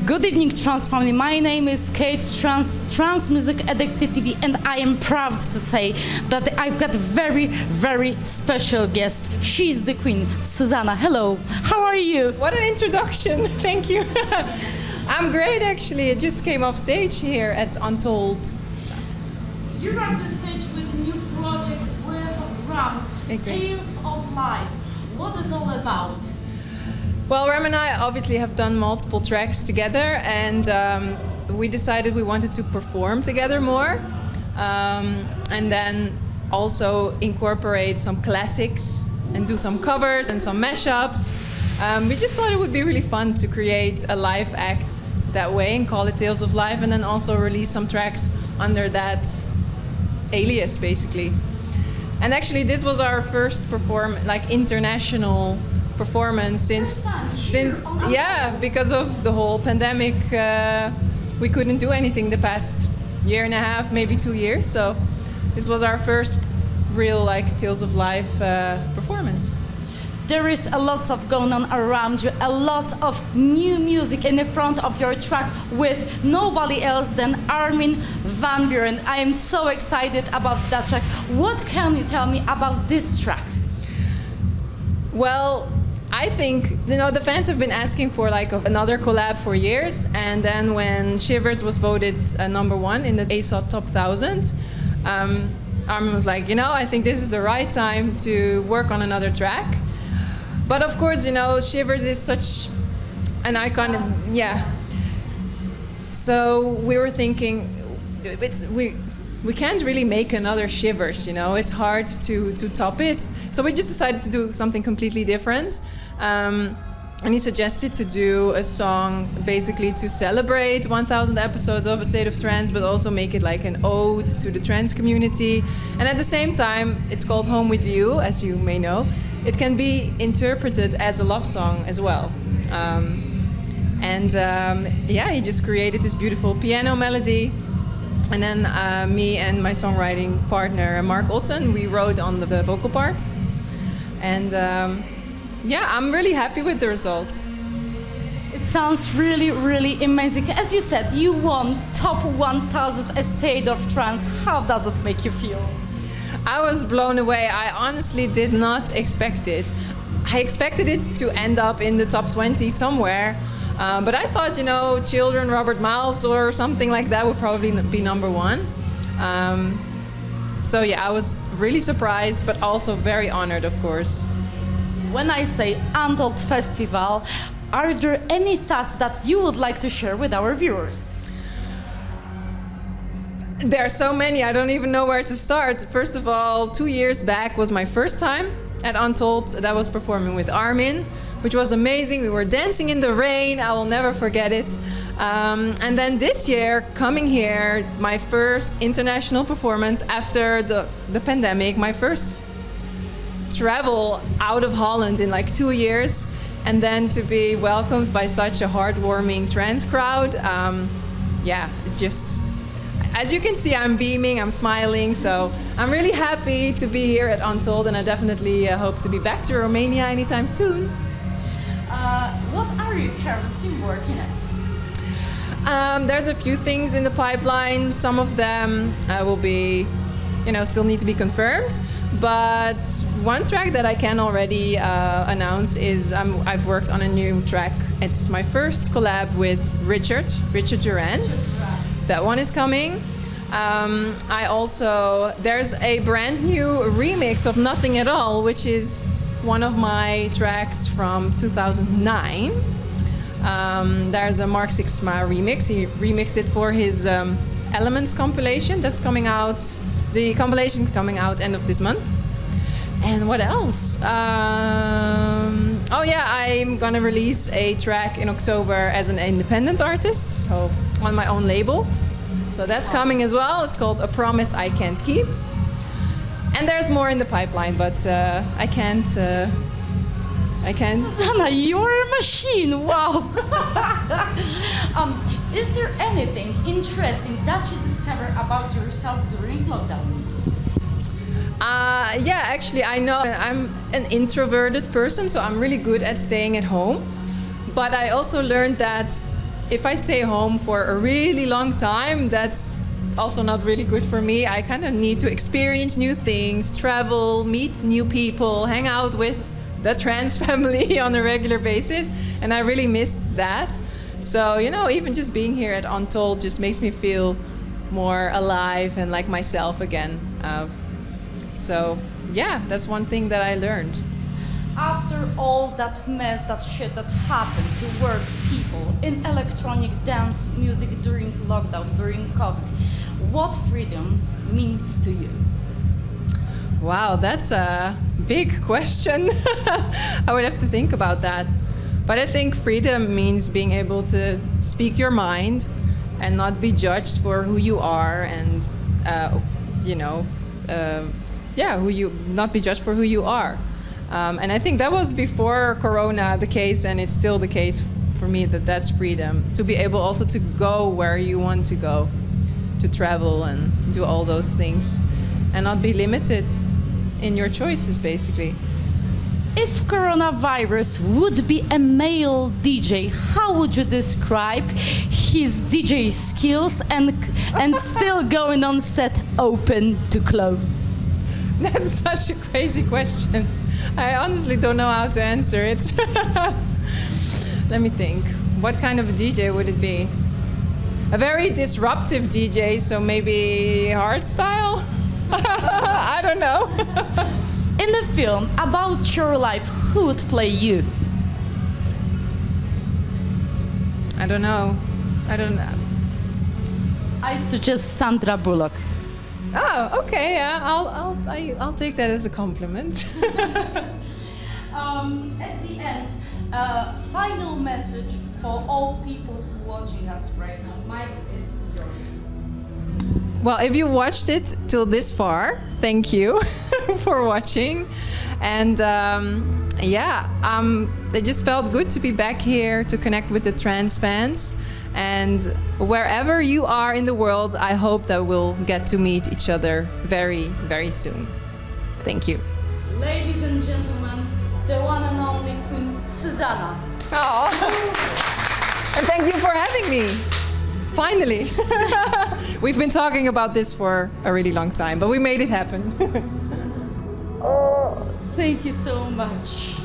Good evening, Trance family. My name is Kate, Trance Music Addicted TV, and I am proud to say that I've got a very, very special guest. She's the queen, Susana. Hello, how are you? What an introduction, thank you. I'm great, actually. I just came off stage here at Untold. You rock the stage with a new project with Ram, Exactly. Tales of Life. What is all about? Well, Ram and I obviously have done multiple tracks together, and we decided we wanted to perform together more, and then also incorporate some classics and do some covers and some mashups. We just thought it would be really fun to create a live act that way and call it Tales of Life, and then also release some tracks under that alias, basically. And actually, this was our first international performance since because of the whole pandemic. We couldn't do anything the past year and a half, maybe 2 years. So this was our first real Tales of Life performance. There is a lot of going on around you, a lot of new music in the front of your track with nobody else than Armin van Buuren. I am so excited about that track. What can you tell me about this track? Well, I think, the fans have been asking for another collab for years, and then when Shivers was voted #1 in the ASOT Top 1000, Armin was like, I think this is the right time to work on another track. But of course, Shivers is such an icon, So we were thinking, we can't really make another Shivers, It's hard to top it. So we just decided to do something completely different. And he suggested to do a song basically to celebrate 1,000 episodes of A State of Trance, but also make it like an ode to the trance community. And at the same time, it's called Home With You, as you may know. It can be interpreted as a love song as well. He just created this beautiful piano melody. And then me and my songwriting partner, Mark Otten, we wrote on the vocal parts. And I'm really happy with the result. It sounds really, really amazing. As you said, you won Top 1000 A State of Trance. How does it make you feel? I was blown away. I honestly did not expect it. I expected it to end up in the top 20 somewhere. But I thought, Children, Robert Miles or something like that would probably be #1. I was really surprised, but also very honored, of course. When I say Untold Festival, are there any thoughts that you would like to share with our viewers? There are so many, I don't even know where to start. First of all, 2 years back was my first time at Untold. That was performing with Armin, which was amazing. We were dancing in the rain, I will never forget it. And then this year, coming here, my first international performance after the pandemic, my first travel out of Holland in 2 years, and then to be welcomed by such a heartwarming trance crowd. It's just, as you can see, I'm beaming, I'm smiling, so I'm really happy to be here at Untold, and I definitely hope to be back to Romania anytime soon. What are you currently working at? There's a few things in the pipeline. Some of them will be, still need to be confirmed. But one track that I can already announce is I've worked on a new track. It's my first collab with Richard Durand. That one is coming. There's a brand new remix of Nothing at All, which is one of my tracks from 2009. There's a Mark Sixma remix. He remixed it for his Elements compilation that's coming out. The compilation coming out end of this month. And what else? I'm gonna release a track in October as an independent artist, so on my own label. So that's coming as well. It's called A Promise I Can't Keep. And there's more in the pipeline, but I can't. Susana, you're a machine, wow! Is there anything interesting that you discover about yourself during lockdown? Actually, I know I'm an introverted person, so I'm really good at staying at home. But I also learned that if I stay home for a really long time, that's also not really good for me. I kind of need to experience new things, travel, meet new people, hang out with the trans family on a regular basis, and I really missed that. So, you know, even just being here at Untold just makes me feel more alive and like myself again. So, yeah, that's one thing that I learned. After all that mess, that shit that happened to work people in electronic dance music during lockdown, during COVID, what freedom means to you? Wow, that's a big question. I would have to think about that. But I think freedom means being able to speak your mind and not be judged for who you are, and not be judged for who you are. And I think that was before Corona the case, and it's still the case for me, that's freedom. To be able also to go where you want to go, to travel and do all those things, and not be limited in your choices, basically. If coronavirus would be a male DJ, how would you describe his DJ skills and still going on set open to close? That's such a crazy question. I honestly don't know how to answer it. Let me think. What kind of a DJ would it be? A very disruptive DJ, so maybe hardstyle? I don't know. In the film about your life, who would play you? I don't know. I suggest Sandra Bullock. Oh, okay. Yeah, I'll take that as a compliment. At the end, final message for all people who are watching us right now. Mike is yours. Well, if you watched it till this far, thank you for watching. And it just felt good to be back here to connect with the trans fans. And wherever you are in the world, I hope that we'll get to meet each other very, very soon. Thank you. Ladies and gentlemen, the one and only Queen Susana. Oh, and thank you for having me. Finally. We've been talking about this for a really long time, but we made it happen. Thank you so much.